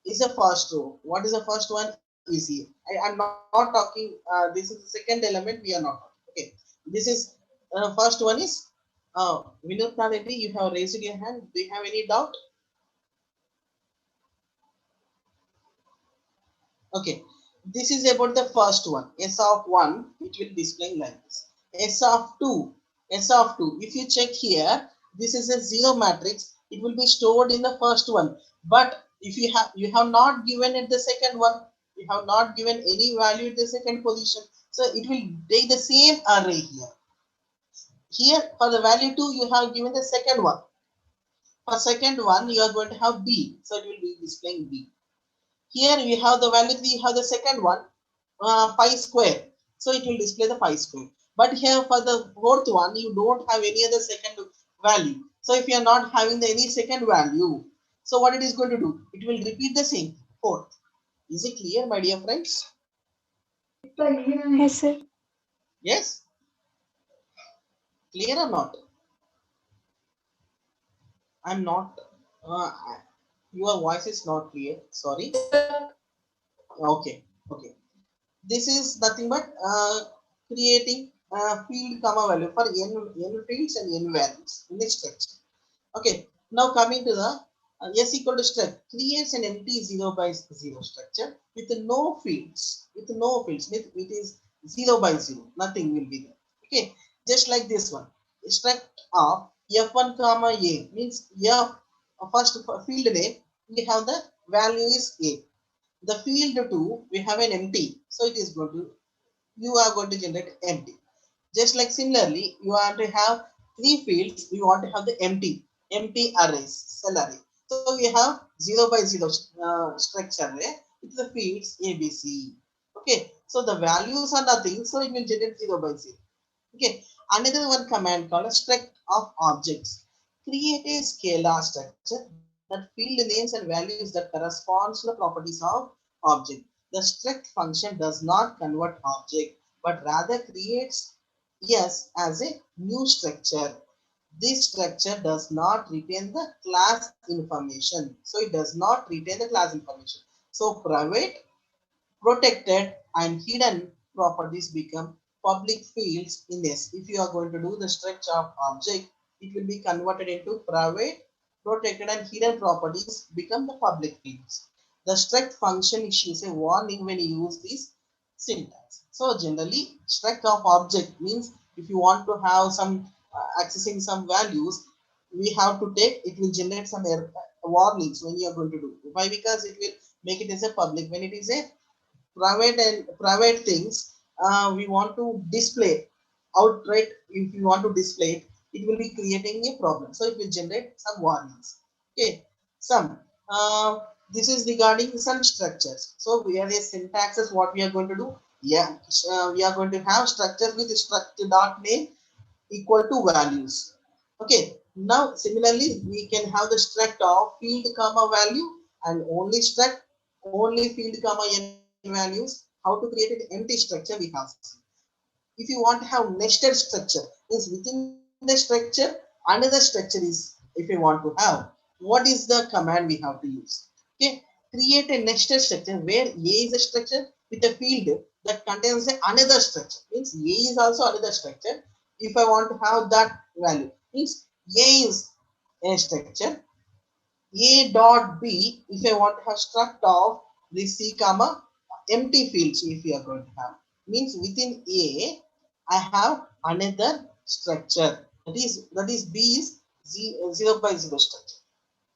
is the first row. What is the first one? Easy. I am not talking. This is the second element. We are not talking. Okay. This is first one is Vinod Reddy. You have raised your hand. Do you have any doubt? Okay. This is about the first one. S of 1. It will display like this. S of 2. S of 2. If you check here, this is a zero matrix. It will be stored in the first one. But if you have not given it the second one, you have not given any value at the second position, so it will take the same array here. Here for the value 2, you have given the second one. For second one, you are going to have b, so it will be displaying b. Here we have the value 3, you have the second one, pi square, so it will display the pi square. But here for the fourth one, you don't have any other second value. So if you are not having any second value, so what it is going to do? It will repeat the same fourth. Is it clear, my dear friends? Yes, sir. Yes? Clear or not? I'm not. Uh, your voice is not clear. Sorry. Okay. Okay. This is nothing but creating field comma value for n fields and n values in the structure. Okay. Now coming to the S equal to struct creates an empty 0 by 0 structure with no fields. With no fields. It is 0 by 0. Nothing will be there. Okay. Just like this one. Struct of F1 comma A means F first field name. We have the value is A. The field 2 we have an empty, so it is going to, you are going to generate empty. Just like similarly, you want to have three fields, we want to have the empty arrays, cell array. So we have 0 by 0 structure array with the fields ABC. Okay, so the values are nothing, so it will generate 0 by 0. Okay, another one command called a struct of objects. Create a scalar structure that field names and values that corresponds to the properties of object. The struct function does not convert object, but rather creates yes as a new structure. This structure does not retain the class information. So it does not retain the class information. So private, protected and hidden properties become public fields in this. If you are going to do the structure of object, it will be converted into private, protected and hidden properties become the public fields. The struct function issues a warning when you use this syntax. So generally struct of object means if you want to have some accessing some values, we have to take, it will generate some warnings when you are going to do. Why? Because it will make it as a public. When it is a private and private things, we want to display outright. If you want to display it, it will be creating a problem, so it will generate some warnings. Okay, some this is regarding some structures. So we have a syntax is what we are going to do. Yeah, we are going to have structures with structure dot name equal to values. Okay, now similarly we can have the struct of field comma value and only struct only field comma n values. How to create an empty structure we have seen. If you want to have nested structure, means within the structure another structure is, if you want to have, what is the command we have to use? Okay, create a nested structure where a is a structure with a field that contains another structure, means a is also another structure. If I want to have that value, means a is a structure, a dot b, if I want to have struct of this c comma empty fields, if you are going to have, means within a I have another structure, that is b is 0 by 0 structure.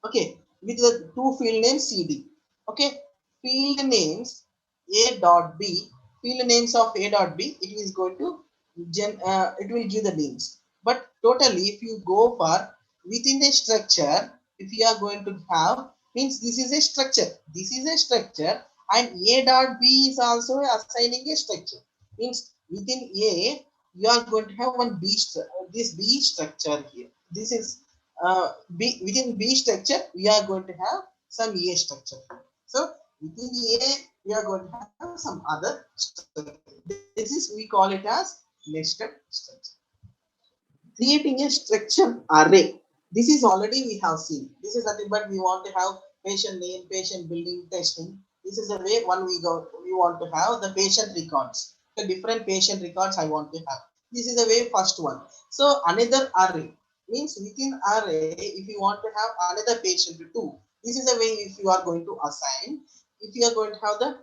Okay, with the two field names cd. Okay, field names a dot b, field names of a dot b, it is going to it will give the names. But totally if you go for within a structure, if you are going to have, means this is a structure, this is a structure and a dot b is also assigning a structure, means within a you are going to have one b this b structure here. This is b, within b structure we are going to have some a structure. So within a we are going to have some other structure. This is, we call it as nested structure. Creating a structure array, this is already we have seen. This is nothing but we want to have patient name, patient building, testing. This is the way one we go, we want to have the patient records, the different patient records I want to have. This is the way first one. So another array means within array if you want to have another patient too, this is the way if you are going to assign. If you are going to have the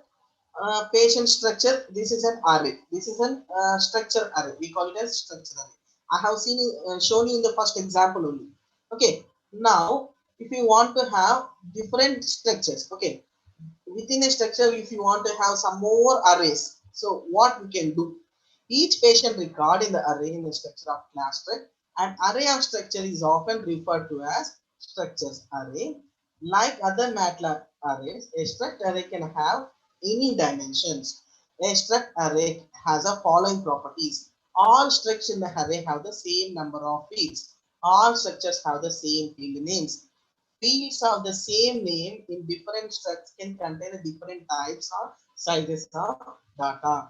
patient structure, this is an array, this is an structure array, we call it as structure array. I have seen shown you in the first example only. Okay, now if you want to have different structures, okay, within a structure if you want to have some more arrays, so what we can do, each patient record in the array in the structure of class struct. An array of structure is often referred to as structures array. Like other MATLAB arrays, a struct array can have any dimensions. A struct array has the following properties. All structures in the array have the same number of fields. All structures have the same field names. Fields of the same name in different structs can contain different types or sizes of data.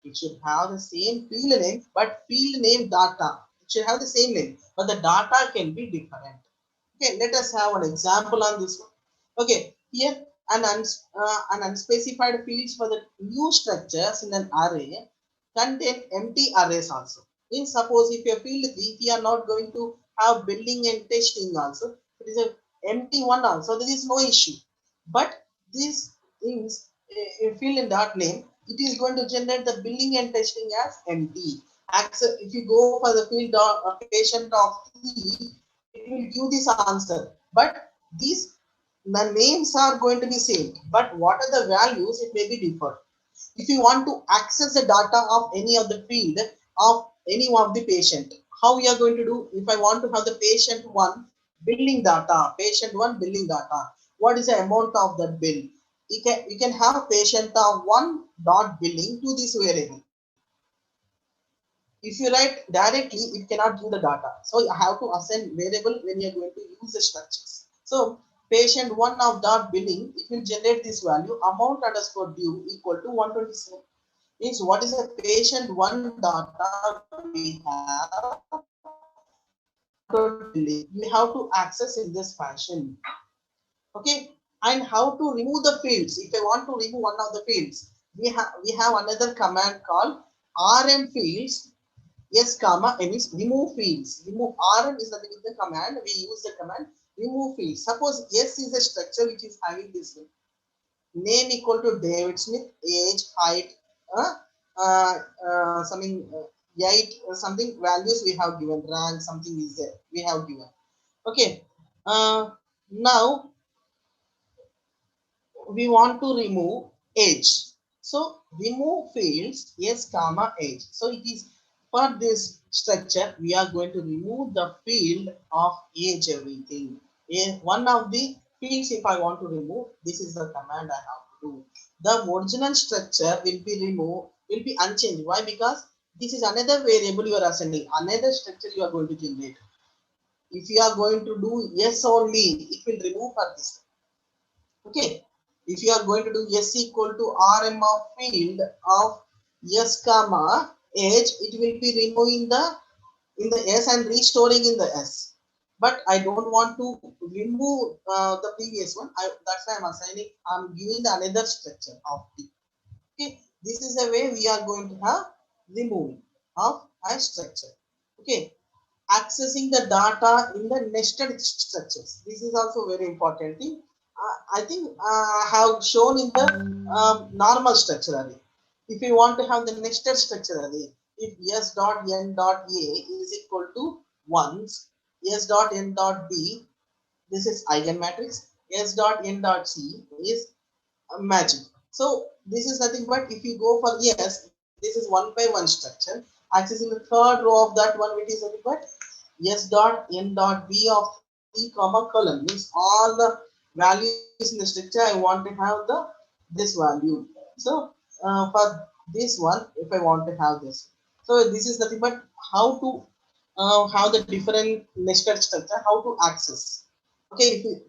It should have the same field name, but field name data. It should have the same name, but the data can be different. Okay, let us have an example on this one. Okay, here an unspecified fields for the new structures in an array contain empty arrays also. Means suppose if your field, if you are not going to have building and testing also, it is a empty one also, there is no issue. But these things, a field in that name, it is going to generate the building and testing as empty. Accept, if you go for the field of a patient of T, it will give this answer. But these the names are going to be same, but what are the values? It may be different. If you want to access the data of any of the field of any of the patient, how we are going to do? If I want to have the patient 1 billing data, what is the amount of that bill? you can have patient of one dot billing to this variable. If you write directly, it cannot give the data. So you have to assign variable when you are going to use the structures. So patient one of dot billing, it will generate this value amount underscore due equal to 127. Means what is the patient one data we have 120 billing. We have to access in this fashion. Okay, and how to remove the fields. If I want to remove one of the fields, we have another command called rm fields. Yes, comma, and means remove fields. Remove rm is nothing with the command. We use the command remove fields. Suppose yes is a structure which is having this name equal to David Smith, age, height, something height, something values we have given, rank, something is there we have given. Okay, now we want to remove age. So remove fields yes comma age. So it is for this structure we are going to remove the field of age everything. One of the fields if I want to remove, this is the command I have to do. The original structure will be removed, will be unchanged. Why? Because this is another variable you are assigning, another structure you are going to generate. If you are going to do yes only, it will remove for this. Okay, if you are going to do s equal to rm of field of s comma age, it will be removing the in the s and restoring in the s. But I don't want to remove the previous one. That's why I'm assigning, I'm giving the another structure of t. Okay, this is a way we are going to have removing of a structure. Okay, accessing the data in the nested structures. This is also very important thing. I think I have shown in the normal structure array. If you want to have the nested structure array, if s dot n dot a is equal to ones, s dot n dot b, this is eigenmatrix, s dot n dot c is magic. So this is nothing but if you go for yes, this is one by one structure. Accessing the third row of that one, which is nothing but s dot n dot b of the comma column, means all the values in the structure I want to have the this value. So for this one, if I want to have this, so this is nothing but how to have the different nested structure, how to access. Okay, if you,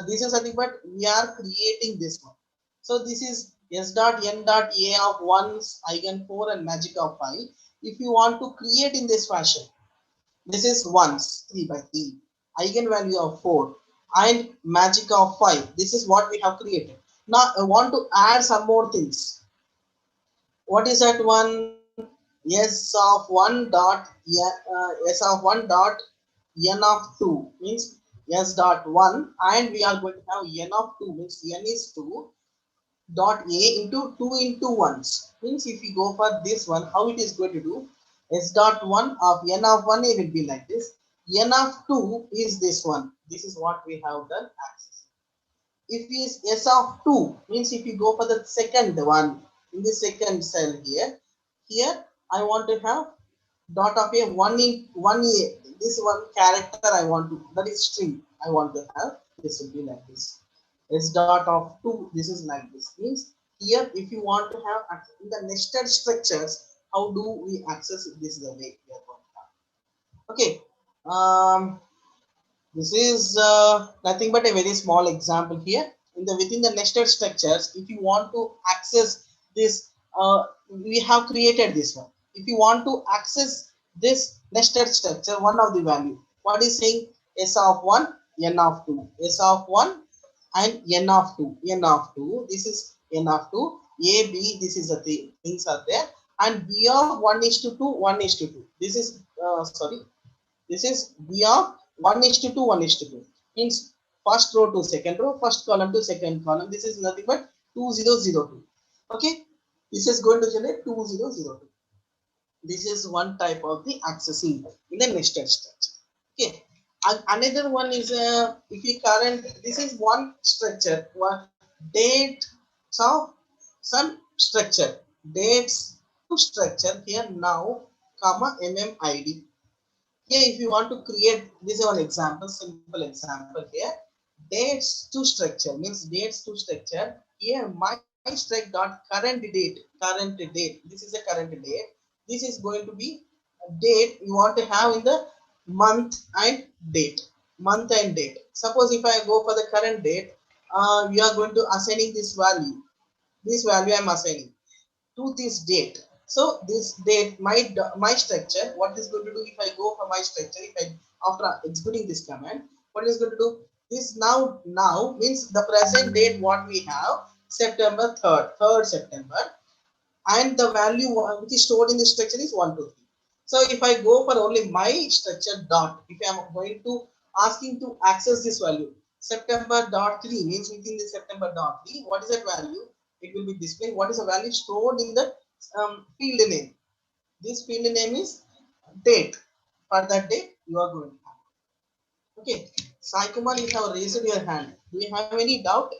this is nothing but we are creating this one. So this is s dot n dot a of ones, eigen 4 and magic of 5. If you want to create in this fashion, this is ones 3 by 3, eigenvalue of 4 and magic of 5. This is what we have created. Now I want to add some more things. What is that one? S of 1 dot s of 1 dot n of 2 means s dot 1, and we are going to have n of 2 means n is 2 dot a into 2 into 1s. Means if you go for this one, how it is going to do? S dot 1 of n of 1 a will be like this. N of 2 is this one. This is what we have done access. If is s of 2 means if you go for the second one in the second cell here I want to have dot of a 1 in 1 a, this one character I want to, that is string I want to have, this will be like this. S dot of 2, this is like this. Means here if you want to have in the nested structures, how do we access it? This is the way we are going to have. Okay, this is nothing but a very small example here. In the within the nested structures, if you want to access this, we have created this one. If you want to access this nested structure, one of the value, what is saying? S of 1, n of 2, s of 1 and n of 2, n of 2. This is n of 2. A, B, this is the things are there, and B of 1 is to 2, 1 is to 2. This is sorry. This is B of 1 is to 2, 1 is to 2. Means first row to second row, first column to second column. This is nothing but 2002. Okay, this is going to generate 2002. This is one type of the accessing in the nested structure. Okay, and another one is if we current, this is one structure, one date of some structure, dates to structure here now, comma mmid. Here if you want to create, this is one example, simple example here. Dates to structure means dates to structure here my strike dot current date. This is a current date. This is going to be a date you want to have in the month and date. Month and date. Suppose if I go for the current date, we are going to assigning this value. This value I am assigning to this date. So this date, my structure, what is going to do if I go for my structure, if I after executing this command, what is going to do? This now means the present date what we have September 3rd September, and the value which is stored in the structure is 1 2 3. So if I go for only my structure dot, if I am going to asking to access this value September dot 3 means within the September dot 3, what is that value? It will be displaying what is the value stored in the field name. This field name is date. For that date you are going to have. Okay, Sai Kumar, you have raised your hand. Do you have any doubt?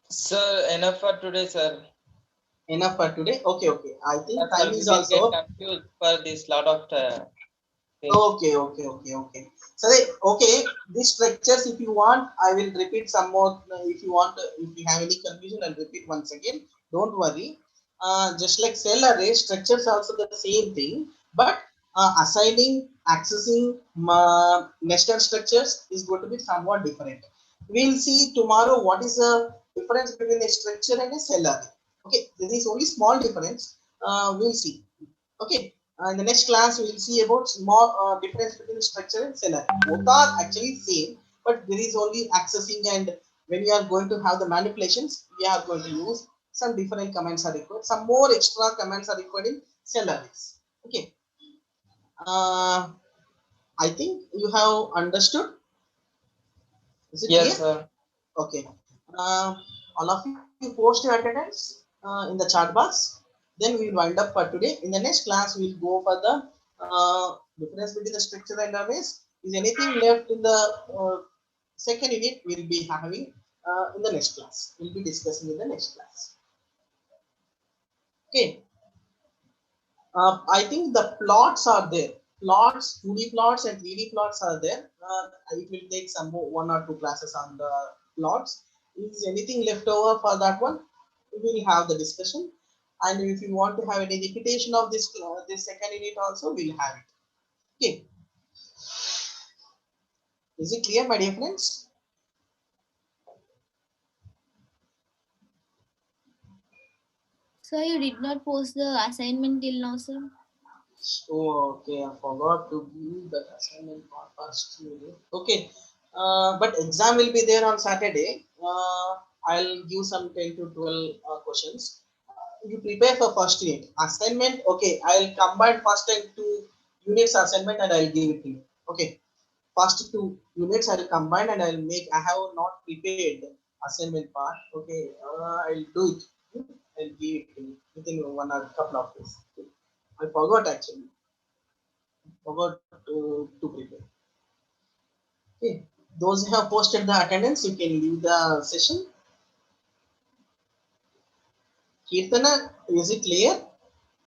Sir, enough for today, sir. Enough for today. Okay. I think Sir, time we is will get also confused for this lot of things. okay. So okay, these structures, if you want, I will repeat some more. If you want, if you have any confusion, I'll repeat once again. Don't worry. Just like cell array, structures also the same thing, but assigning, accessing nested structures is going to be somewhat different. We'll see tomorrow what is the difference between a structure and a cell array. Okay, there is only small difference. We'll see. Okay. In the next class, we will see about small difference between structure and cell array. Both are actually same, but there is only accessing, and when you are going to have the manipulations, we are going to use some different commands are required. Some more extra commands are required in cell arrays. Okay. I think you have understood. Is it Yes, clear? sir. Okay. All of you post your attendance in the chat box. Then we will wind up for today. In the next class, we will go for the difference between the structure and arrays. Is anything left in the second unit? We will be having in the next class. We will be discussing in the next class. Okay. I think the plots are there. Plots, 2D plots and 3D plots are there. It will take some more, 1 or 2 classes on the plots. Is anything left over for that one? We will have the discussion. And if you want to have any repetition of this second unit also, we'll have it. Okay. Is it clear, my dear friends? Sir, you did not post the assignment till now, sir. Oh, okay. I forgot to give that assignment for first unit. Okay. But exam will be there on Saturday. I'll give some 10 to 12 questions. You prepare for first unit. Assignment, okay. I'll combine first and 2 units assignment and I'll give it to you. Okay. First 2 units I'll combine and I'll make. I have not prepared assignment part. Okay. I'll do it. I'll give it to you within 1 or couple of days. Okay. I forgot actually. Forgot to prepare. Okay. Those who have posted the attendance, you can leave the session. Kirtana, is it clear?